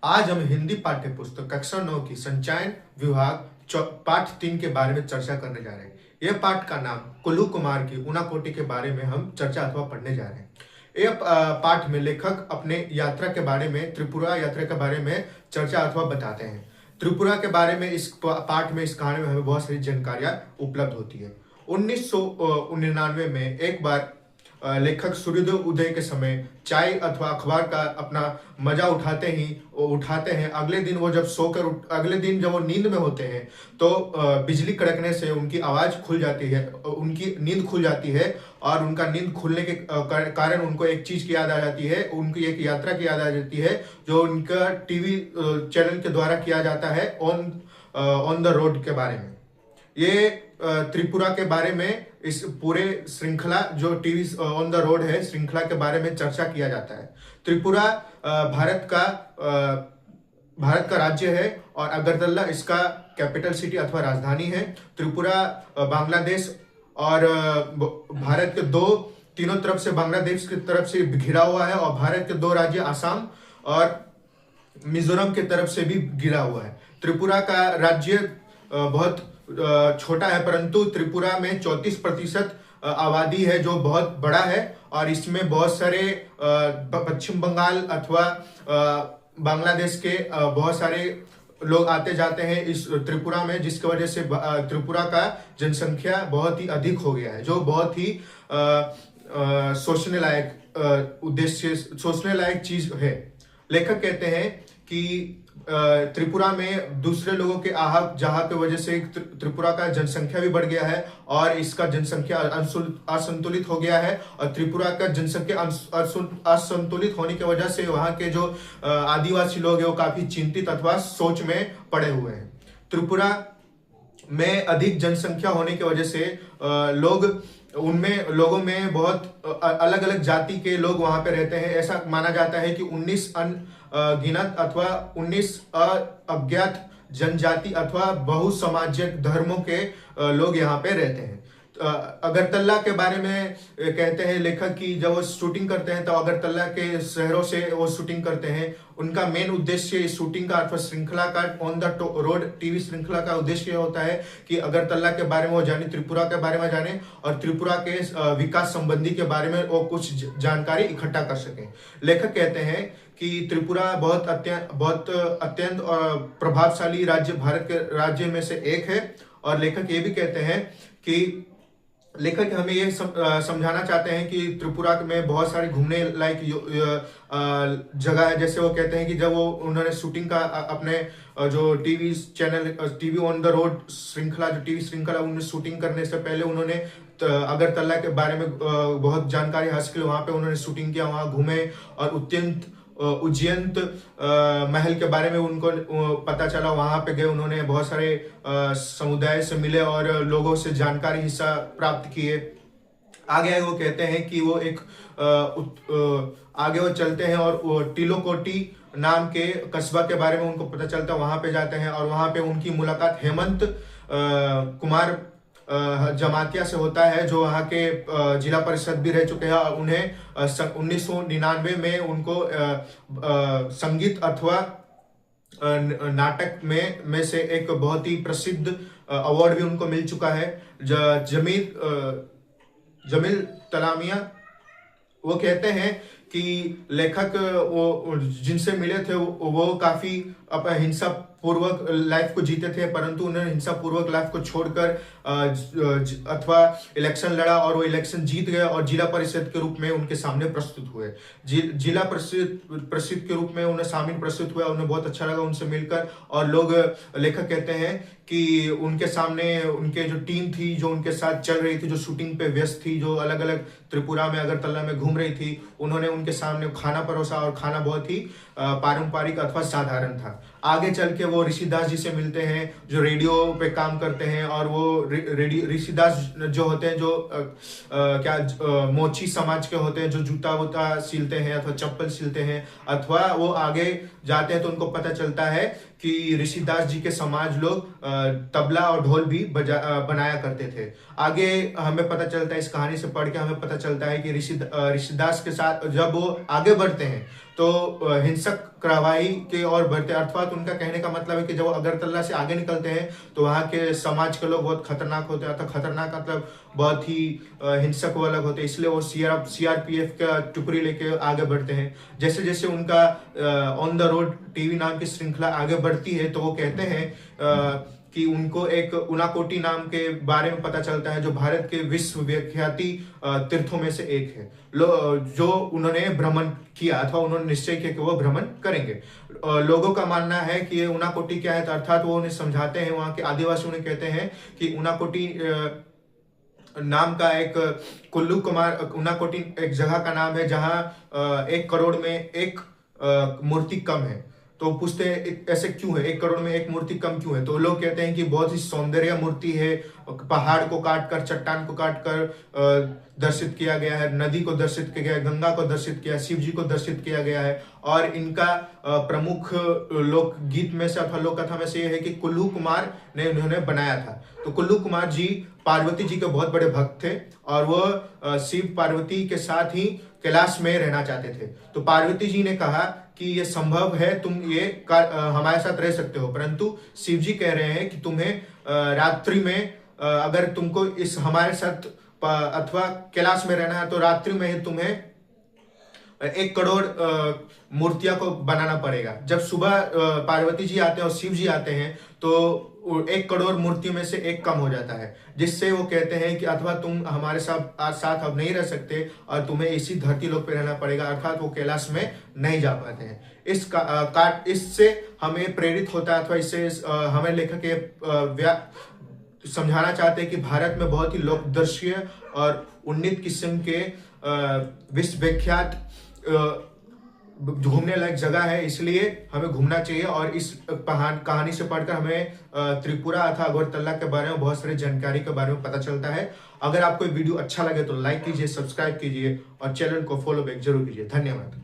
आज हम हिंदी पाठ्य पुस्तक कक्षा 9 की संचयन विभाग पाठ 3 के बारे में चर्चा करने जा रहे हैं। यह पाठ का नाम कुल्लू कुमार की ऊनाकोटी के बारे में हम चर्चा अथवा पढ़ने जा रहे हैं। यह पाठ में लेखक अपने यात्रा के बारे में, त्रिपुरा यात्रा के बारे में चर्चा अथवा बताते हैं। त्रिपुरा के बारे में इस पाठ में, इस कहानी में हमें बहुत सारी जानकारियां उपलब्ध होती है। 1999 में एक बार लेखक सूर्योदय उदय के समय चाय अथवा अखबार का अपना मजा उठाते हैं। अगले दिन वो अगले दिन जब वो नींद में होते हैं तो बिजली कड़कने से उनकी आवाज खुल जाती है, उनकी नींद खुल जाती है और उनका नींद खुलने के कारण उनको एक चीज की याद आ जाती है, उनकी एक यात्रा की याद आ जाती है जो उनका टीवी चैनल के द्वारा किया जाता है ऑन द रोड के बारे में। ये त्रिपुरा के बारे में इस पूरे श्रृंखला जो टीवी ऑन द रोड है श्रृंखला के बारे में चर्चा किया जाता है। त्रिपुरा भारत का राज्य है और अगरतला इसका कैपिटल सिटी अथवा राजधानी है। त्रिपुरा बांग्लादेश और भारत के तीनों तरफ से, बांग्लादेश की तरफ से घिरा हुआ है और भारत के 2 राज्य आसाम और मिजोरम की तरफ से भी घिरा हुआ है। त्रिपुरा का राज्य बहुत छोटा है, परंतु त्रिपुरा में 34% आबादी है जो बहुत बड़ा है और इसमें बहुत सारे पश्चिम बंगाल अथवा बांग्लादेश के बहुत सारे लोग आते जाते हैं इस त्रिपुरा में, जिसकी वजह से त्रिपुरा का जनसंख्या बहुत ही अधिक हो गया है, जो बहुत ही सोचने लायक चीज है। लेखक कहते हैं कि त्रिपुरा में दूसरे लोगों के आहक जहा की वजह से त्रिपुरा का जनसंख्या भी बढ़ गया है और इसका जनसंख्या असंतुलित हो गया है और त्रिपुरा का जनसंख्या असंतुलित होने की वजह से वहां के जो आदिवासी लोग हैं वो काफी चिंतित अथवा सोच में पड़े हुए हैं। त्रिपुरा में अधिक जनसंख्या होने की वजह से लोगों में बहुत अलग अलग जाति के लोग वहां पे रहते हैं। ऐसा माना जाता है कि 19 गिनत अथवा 19 अज्ञात जनजाति अथवा बहुसामाजिक धर्मों के लोग यहाँ पे रहते हैं। अगरतला के बारे में कहते हैं लेखक की जब वो शूटिंग करते हैं तो अगरतला के शहरों से वो शूटिंग करते हैं। उनका मेन उद्देश्य इस शूटिंग का अथवा श्रृंखला का ऑन द रोड टीवी श्रृंखला का उद्देश्य होता है कि अगरतला के बारे में वो जाने, त्रिपुरा के बारे में जाने और त्रिपुरा के विकास संबंधी के बारे में वो कुछ जानकारी इकट्ठा कर सके। लेखक कहते हैं कि त्रिपुरा बहुत अत्यंत प्रभावशाली राज्य, भारत के राज्य में से एक है। और लेखक ये भी कहते हैं कि लेखक हमें ये समझाना चाहते हैं कि त्रिपुरा में बहुत सारी घूमने लायक जगह है। जैसे वो कहते हैं कि जब उन्होंने शूटिंग का अपने जो टीवी ऑन द रोड श्रृंखला, जो टीवी श्रृंखला, उन्होंने शूटिंग करने से पहले उन्होंने अगरतला के बारे में बहुत जानकारी हासिल, वहां पे उन्होंने शूटिंग किया, वहां घूमे और उज्जैन महल के बारे में उनको पता चला। वहां पे गए, उन्होंने बहुत सारे समुदाय से मिले और लोगों से जानकारी हिस्सा प्राप्त किए। आगे वो कहते हैं कि वो आगे वो चलते हैं और टीलोकोटी नाम के कस्बा के बारे में उनको पता चलता है। वहां पे जाते हैं और वहां पे उनकी मुलाकात हेमंत कुमार जमातिया से होता है, जो वहाँ के जिला परिषद भी रह चुके हैं और उन्हें 1999 में उनको संगीत अथवा नाटक में से एक बहुत ही प्रसिद्ध अवार्ड भी उनको मिल चुका है। जमील तलामिया वो कहते हैं कि लेखक वो जिनसे मिले थे वो काफी हिंसा पूर्वक लाइफ को जीते थे, परंतु उन्होंने हिंसा पूर्वक लाइफ को छोड़कर अथवा इलेक्शन लड़ा और वो इलेक्शन जीत गए और जिला परिषद के रूप में उनके सामने प्रस्तुत हुए। जिला परिषद के रूप में उन्हें सामने प्रस्तुत हुआ। उन्हें बहुत अच्छा लगा उनसे मिलकर और लेखक कहते हैं कि उनके सामने उनके जो टीम थी, जो उनके साथ चल रही थी, जो शूटिंग पे व्यस्त थी, जो अलग अलग त्रिपुरा में, अगरतला में घूम रही थी, उन्होंने उनके सामने खाना परोसा और खाना बहुत ही पारंपरिक अथवा साधारण था। आगे चल के वो ऋषिदास जी से मिलते हैं जो रेडियो पे काम करते हैं और वो ऋषिदास जो होते हैं जो मोची समाज के होते हैं, जो जूता वूता सिलते हैं अथवा चप्पल सिलते हैं। अथवा वो आगे जाते हैं तो उनको पता चलता है कि ऋषिदास जी के समाज लोग तबला और ढोल भी बनाया करते थे। आगे हमें पता चलता है, इस कहानी से पढ़ के हमें पता चलता है कि ऋषिदास के साथ जब वो आगे बढ़ते हैं तो हिंसक कार्रवाई के ओर बढ़ते, अर्थात उनका कहने का मतलब है कि जब वो अगरतला से आगे निकलते हैं तो वहाँ के समाज के लोग बहुत खतरनाक होते हैं, अर्थात खतरनाक मतलब बहुत ही हिंसक वो अलग होते हैं, इसलिए वो सीआरपीएफ का टुकड़ी लेके आगे बढ़ते हैं। जैसे जैसे उनका ऑन द रोड टीवी नाम की श्रृंखला आगे बढ़ती है तो वो कहते हैं कि उनको एक उनाकोटी नाम के बारे में पता चलता है जो भारत के विश्व विख्याति तीर्थों में से एक है, जो उन्होंने भ्रमण किया अथवा उन्होंने निश्चय किया कि वो भ्रमण करेंगे। लोगों का मानना है कि ये उनाकोटी क्या है, तो अर्थात वो उन्हें समझाते हैं, वहां के आदिवासी उन्हें कहते हैं कि उनाकोटी नाम का एक कुल्लू कुमार उनाकोटी एक जगह का नाम है जहां 1 करोड़ में एक मूर्ति कम है। तो पूछते हैं ऐसे क्यों है, 1 करोड़ में एक मूर्ति कम क्यों है, तो लोग कहते हैं कि बहुत ही सौंदर्य मूर्ति है, पहाड़ को काटकर चट्टान को काटकर दर्शित किया गया है, नदी को दर्शित किया गया है, गंगा को दर्शित किया, शिव जी को दर्शित किया गया है। और इनका प्रमुख लोकगीत में से अथवा लोक कथा में से यह है कि कुल्लू कुमार ने उन्होंने बनाया था। तो कुल्लू कुमार जी पार्वती जी के बहुत बड़े भक्त थे और वो शिव पार्वती के साथ ही कैलाश में रहना चाहते थे। तो पार्वती जी ने कहा कि ये संभव है, तुम ये हमारे साथ रह सकते हो, परंतु शिव जी कह रहे हैं कि तुम्हें रात्रि में अगर तुमको इस हमारे साथ अथवा कैलाश में रहना है तो रात्रि में ही तुम्हें 1 करोड़ मूर्तियां को बनाना पड़ेगा। जब सुबह पार्वती जी आते हैं और शिव जी आते हैं तो 1 करोड़ मूर्तियों में से एक कम हो जाता है, जिससे वो कहते हैं कि अथवा तुम हमारे साथ अब नहीं रह सकते और तुम्हें इसी धरती लोक पे रहना पड़ेगा, अर्थात वो कैलाश में नहीं जा पाते हैं। इससे हमें प्रेरित होता है अथवा इससे हमें लेखक समझाना चाहते हैं कि भारत में बहुत ही लोकदर्शी और उन्नत किस्म के विश्व विख्यात घूमने लायक जगह है, इसलिए हमें घूमना चाहिए। और इस कहानी से पढ़कर हमें त्रिपुरा अथवा अगरतला के बारे में बहुत सारी जानकारी के बारे में पता चलता है। अगर आपको वीडियो अच्छा लगे तो लाइक कीजिए, सब्सक्राइब कीजिए और चैनल को फॉलो बैक जरूर कीजिए। धन्यवाद।